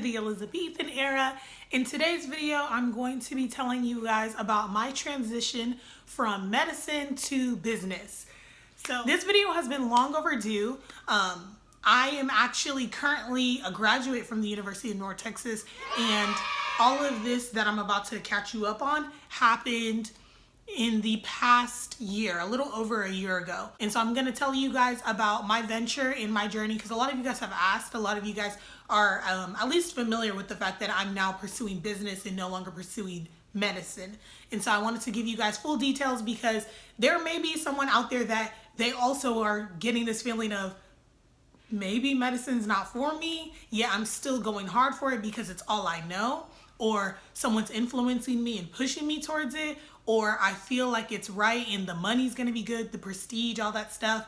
the Elizabethan era. In today's video, I'm going to be telling you guys about my transition from medicine to business. So this video has been long overdue. I am actually currently a graduate from the University of North Texas, and all of this that I'm about to catch you up on happened in the past year, a little over a year ago. And so I'm gonna tell you guys about my venture in my journey, because a lot of you guys have asked, a lot of you guys are at least familiar with the fact that I'm now pursuing business and no longer pursuing medicine. And so I wanted to give you guys full details, because there may be someone out there that they also are getting this feeling of, maybe medicine's not for me, yet I'm still going hard for it because it's all I know, or someone's influencing me and pushing me towards it, or I feel like it's right and the money's gonna be good, the prestige, all that stuff.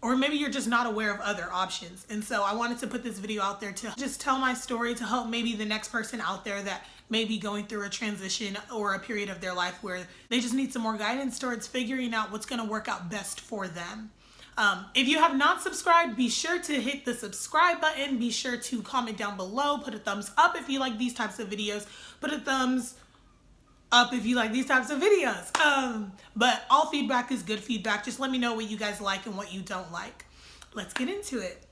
Or maybe you're just not aware of other options. And so I wanted to put this video out there to just tell my story, to help maybe the next person out there that may be going through a transition or a period of their life where they just need some more guidance towards figuring out what's gonna work out best for them. If you have not subscribed, be sure to hit the subscribe button. Be sure to comment down below, put a thumbs up if you like these types of videos, put a thumbs up if you like these types of videos. But all feedback is good feedback. Just let me know what you guys like and what you don't like. Let's get into it.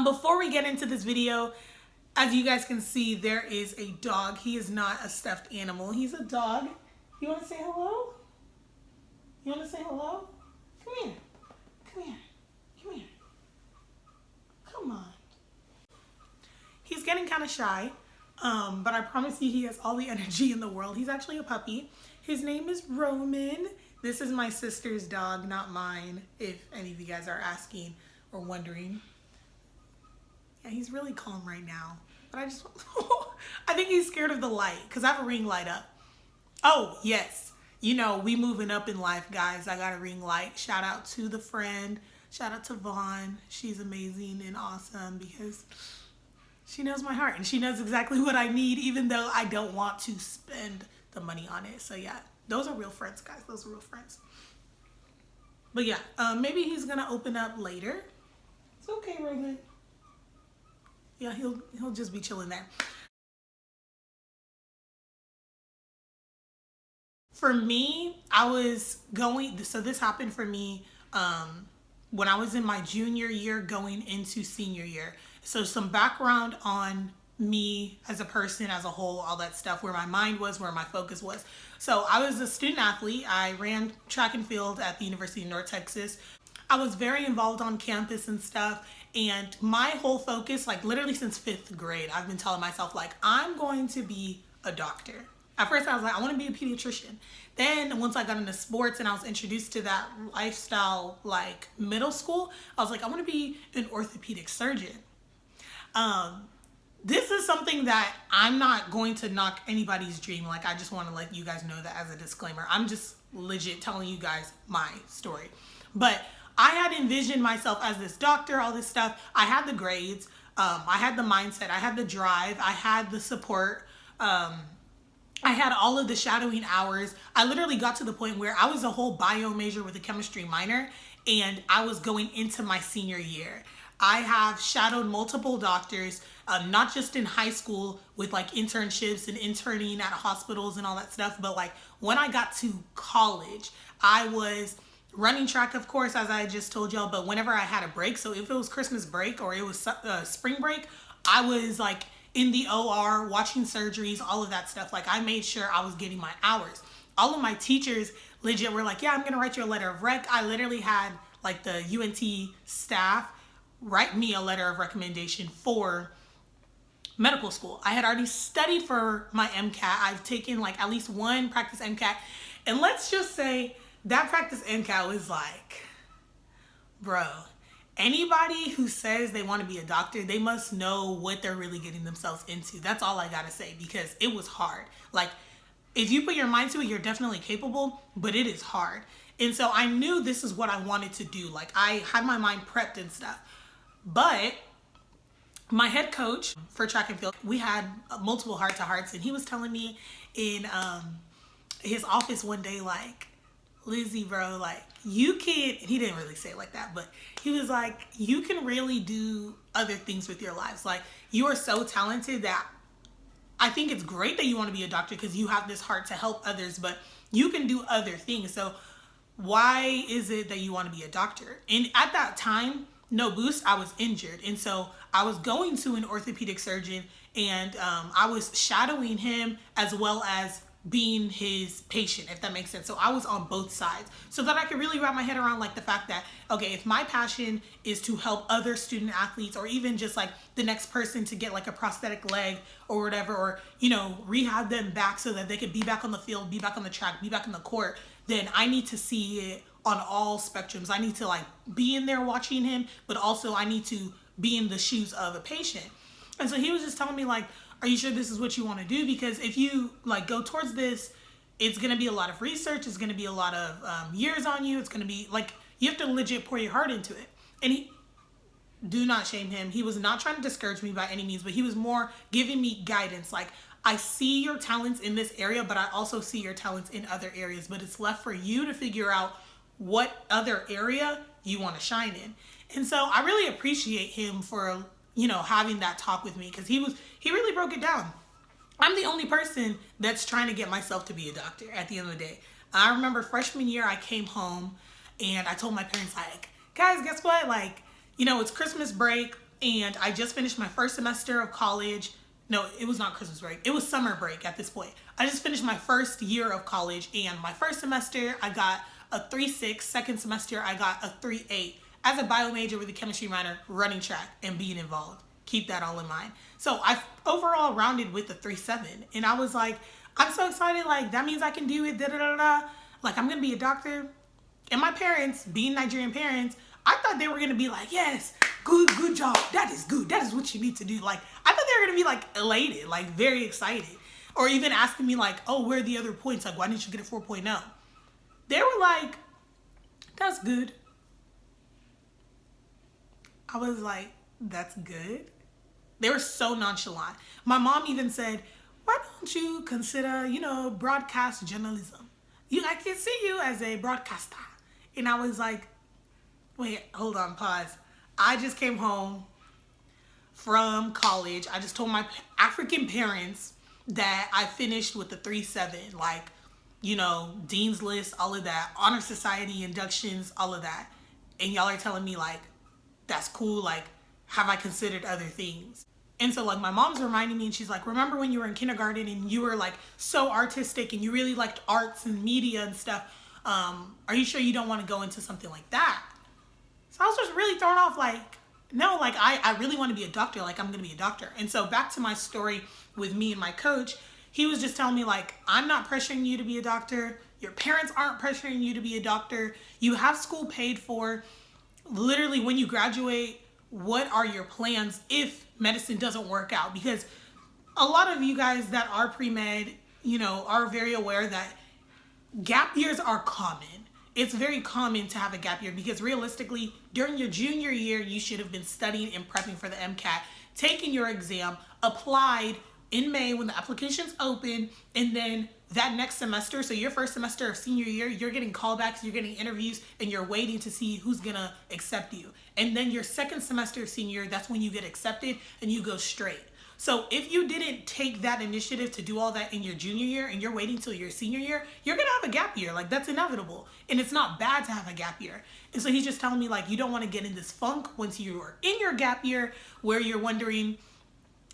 Before we get into this video, as you guys can see, there is a dog. He is not a stuffed animal. He's a dog. You want to say hello? You want to say hello? Come here. Come here. Come here. Come on. He's getting kind of shy. But I promise you he has all the energy in the world. He's actually a puppy. His name is Roman. This is my sister's dog, not mine, if any of you guys are asking or wondering. Yeah, he's really calm right now. But I think he's scared of the light, because I have a ring light up. Oh, yes. You know, we moving up in life, guys. I got a ring light. Shout out to the friend. Shout out to Vaughn. She's amazing and awesome, because she knows my heart and she knows exactly what I need, even though I don't want to spend the money on it. So yeah, those are real friends, guys. Those are real friends. But yeah, maybe he's gonna open up later. It's okay, Roman. Yeah, he'll just be chilling there. For me, so this happened for me when I was in my junior year going into senior year. So some background on me as a person, as a whole, all that stuff, where my mind was, where my focus was. So I was a student athlete. I ran track and field at the University of North Texas. I was very involved on campus and stuff. And my whole focus, like literally since 5th grade, I've been telling myself, like, I'm going to be a doctor. At first I was like, I want to be a pediatrician. Then once I got into sports and I was introduced to that lifestyle, like middle school, I was like, I want to be an orthopedic surgeon. This is something that I'm not going to knock anybody's dream. Like, I just want to let you guys know that as a disclaimer. I'm just legit telling you guys my story. But I had envisioned myself as this doctor, all this stuff. I had the grades. I had the mindset. I had the drive. I had the support. I had all of the shadowing hours. I literally got to the point where I was a whole bio major with a chemistry minor, and I was going into my senior year. I have shadowed multiple doctors, not just in high school with like internships and interning at hospitals and all that stuff, but like when I got to college, I was running track, of course, as I just told y'all, but whenever I had a break, so if it was Christmas break or it was spring break, I was like in the OR watching surgeries, all of that stuff. Like, I made sure I was getting my hours. All of my teachers legit were like, yeah, I'm gonna write you a letter of rec. I literally had like the UNT staff write me a letter of recommendation for medical school. I had already studied for my MCAT. I've taken like at least one practice MCAT. And let's just say that practice MCAT was like, bro, anybody who says they want to be a doctor, they must know what they're really getting themselves into. That's all I gotta say, because it was hard. Like, if you put your mind to it, you're definitely capable, but it is hard. And so I knew this is what I wanted to do. Like, I had my mind prepped and stuff. But my head coach for track and field, we had multiple heart-to-hearts, and he was telling me in his office one day, like, Lizzy, bro, like, you can, and he didn't really say it like that, but he was like, you can really do other things with your lives. Like, you are so talented that I think it's great that you want to be a doctor because you have this heart to help others, but you can do other things. So why is it that you want to be a doctor? And at that time, no boost, I was injured. And so I was going to an orthopedic surgeon, and I was shadowing him as well as being his patient, if that makes sense. So I was on both sides so that I could really wrap my head around like the fact that, okay, if my passion is to help other student athletes, or even just like the next person to get like a prosthetic leg or whatever, or, you know, rehab them back so that they could be back on the field, be back on the track, be back in the court, then I need to see it on all spectrums. I need to like be in there watching him, but also I need to be in the shoes of a patient. And so he was just telling me like, are you sure this is what you want to do? Because if you like go towards this, it's going to be a lot of research. It's going to be a lot of years on you. It's going to be like, you have to legit pour your heart into it. And he, do not shame him. He was not trying to discourage me by any means, but he was more giving me guidance. Like, I see your talents in this area, but I also see your talents in other areas, but it's left for you to figure out what other area you want to shine in. And so I really appreciate him for, you know, having that talk with me, because he really broke it down. I'm the only person that's trying to get myself to be a doctor at the end of the day. I remember freshman year, I came home and I told my parents, like, guys, guess what? Like, you know, it's Christmas break and I just finished my first semester of college. No, it was not Christmas break. It was summer break at this point. I just finished my first year of college, and my first semester, I got a 3.6. Second semester, I got a 3.8. As a bio major with a chemistry minor, running track and being involved. Keep that all in mind. So I overall rounded with a 3.7. And I was like, I'm so excited. Like, that means I can do it. Da, da, da, da. Like, I'm going to be a doctor. And my parents, being Nigerian parents, I thought they were going to be like, yes, good job. That is good. That is what you need to do. Like, I thought they were going to be like elated, like very excited. Or even asking me like, oh, where are the other points? Like, why didn't you get a 4.0? They were like, that's good. I was like, that's good. They were so nonchalant. My mom even said, why don't you consider, you know, broadcast journalism? I can see you as a broadcaster. And I was like, wait, hold on, pause. I just came home from college. I just told my African parents that I finished with the 3.7, like, you know, Dean's List, all of that, Honor Society inductions, all of that. And y'all are telling me like, that's cool. Like, have I considered other things? And so like my mom's reminding me, and she's like, remember when you were in kindergarten and you were like so artistic and you really liked arts and media and stuff? Are you sure you don't want to go into something like that? So I was just really thrown off, like, no, like I really want to be a doctor. Like, I'm going to be a doctor. And so back to my story with me and my coach, he was just telling me like, I'm not pressuring you to be a doctor. Your parents aren't pressuring you to be a doctor. You have school paid for. Literally, when you graduate, what are your plans if medicine doesn't work out? Because a lot of you guys that are pre-med, you know, are very aware that gap years are common. It's very common to have a gap year because realistically, during your junior year, you should have been studying and prepping for the MCAT, taking your exam, applied in May when the application's open, and then that next semester, so your first semester of senior year, you're getting callbacks, you're getting interviews, and you're waiting to see who's gonna accept you. And then your second semester of senior year, that's when you get accepted and you go straight. So if you didn't take that initiative to do all that in your junior year and you're waiting till your senior year, you're gonna have a gap year. Like, that's inevitable. And it's not bad to have a gap year. And so he's just telling me like, you don't wanna get in this funk once you are in your gap year where you're wondering,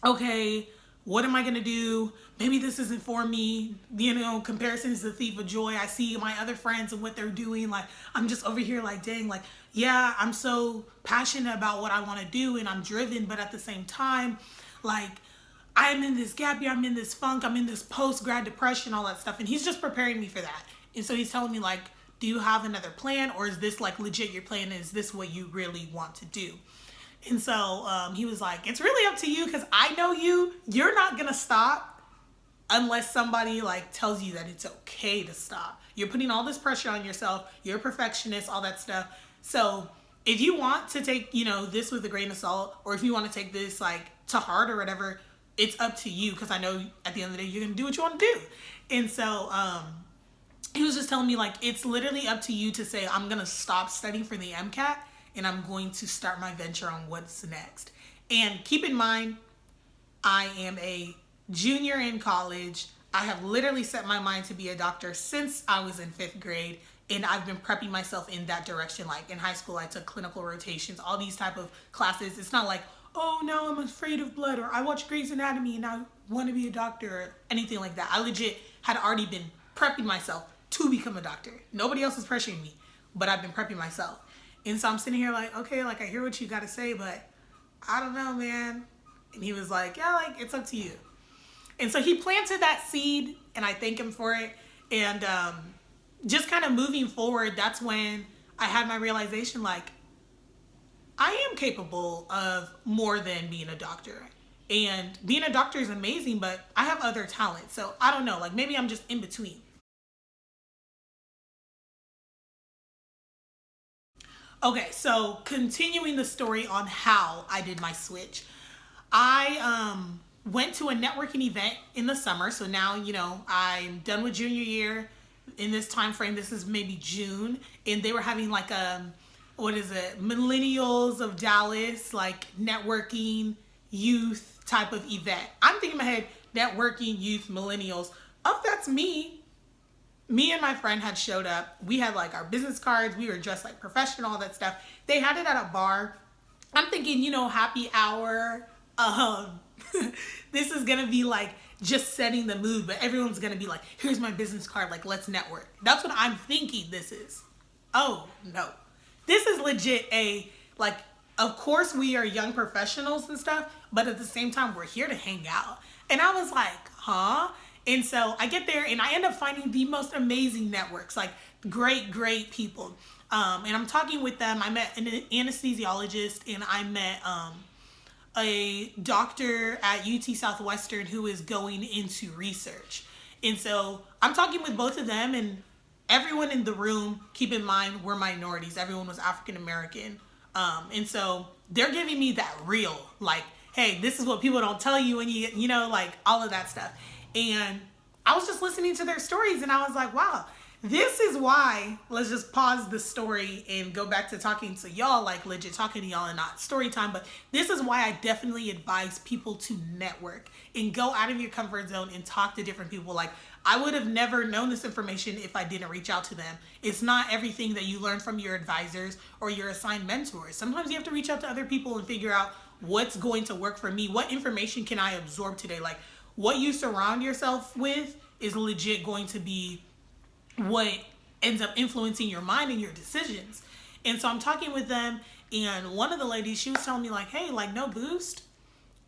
okay, what am I gonna do? Maybe this isn't for me. You know, comparison is the thief of joy. I see my other friends and what they're doing. Like, I'm just over here like, dang, like, yeah, I'm so passionate about what I wanna do and I'm driven, but at the same time, like, I'm in this gap year, I'm in this funk, I'm in this post-grad depression, all that stuff. And he's just preparing me for that. And so he's telling me like, do you have another plan, or is this like legit your plan? Is this what you really want to do? And so he was like, it's really up to you, because I know you're not gonna stop unless somebody like tells you that it's okay to stop. You're putting all this pressure on yourself, you're a perfectionist, all that stuff. So if you want to take, you know, this with a grain of salt, or if you want to take this like to heart or whatever, it's up to you, because I know at the end of the day, you're gonna do what you want to do. And so he was just telling me like, it's literally up to you to say, I'm going to stop studying for the MCAT and I'm going to start my venture on what's next. And keep in mind, I am a junior in college. I have literally set my mind to be a doctor since I was in 5th grade, and I've been prepping myself in that direction. Like in high school, I took clinical rotations, all these type of classes. It's not like, oh, now I'm afraid of blood, or I watch Grey's Anatomy and I want to be a doctor, or anything like that. I legit had already been prepping myself to become a doctor. Nobody else is pressuring me, but I've been prepping myself. And so I'm sitting here like, okay, like I hear what you got to say, but I don't know, man. And he was like, yeah, like it's up to you. And so he planted that seed, and I thank him for it. And just kind of moving forward, that's when I had my realization, like, I am capable of more than being a doctor. And being a doctor is amazing, but I have other talents. So I don't know, like maybe I'm just in between. Okay, so continuing the story on how I did my switch. I went to a networking event in the summer. So now, you know, I'm done with junior year. In this time frame, this is maybe June, and they were having like what is it, Millennials of Dallas, like networking youth type of event. I'm thinking in my head, networking youth millennials. Oh, that's me. Me and my friend had showed up. We had like our business cards. We were dressed like professional, all that stuff. They had it at a bar. I'm thinking, you know, happy hour. This is gonna be like just setting the mood, but everyone's gonna be like, here's my business card, like let's network. That's what I'm thinking this is. Oh no, this is legit like, of course we are young professionals and stuff, but at the same time we're here to hang out. And I was like, huh? And so I get there and I end up finding the most amazing networks, like great people. And I'm talking with them. I met an anesthesiologist, and I met a doctor at UT Southwestern who is going into research. And so I'm talking with both of them, and everyone in the room, keep in mind, we're minorities. Everyone was African American. And so they're giving me that real, like, hey, this is what people don't tell you when you know, like all of that stuff. And I was just listening to their stories, and I was like, wow, this is why, let's just pause the story and go back to talking to y'all, like legit talking to y'all and not story time. But this is why I definitely advise people to network and go out of your comfort zone and talk to different people. Like, I would have never known this information if I didn't reach out to them. It's not everything that you learn from your advisors or your assigned mentors. Sometimes you have to reach out to other people and figure out what's going to work for me. What information can I absorb today? Like, what you surround yourself with is legit going to be what ends up influencing your mind and your decisions. And so I'm talking with them, and one of the ladies, she was telling me like, hey, like no boost.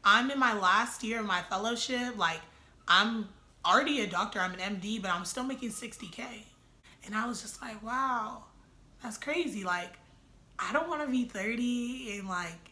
I'm in my last year of my fellowship. Like, I'm already a doctor, I'm an MD, but I'm still making $60K. And I was just like, wow, that's crazy. Like, I don't want to be 30 and like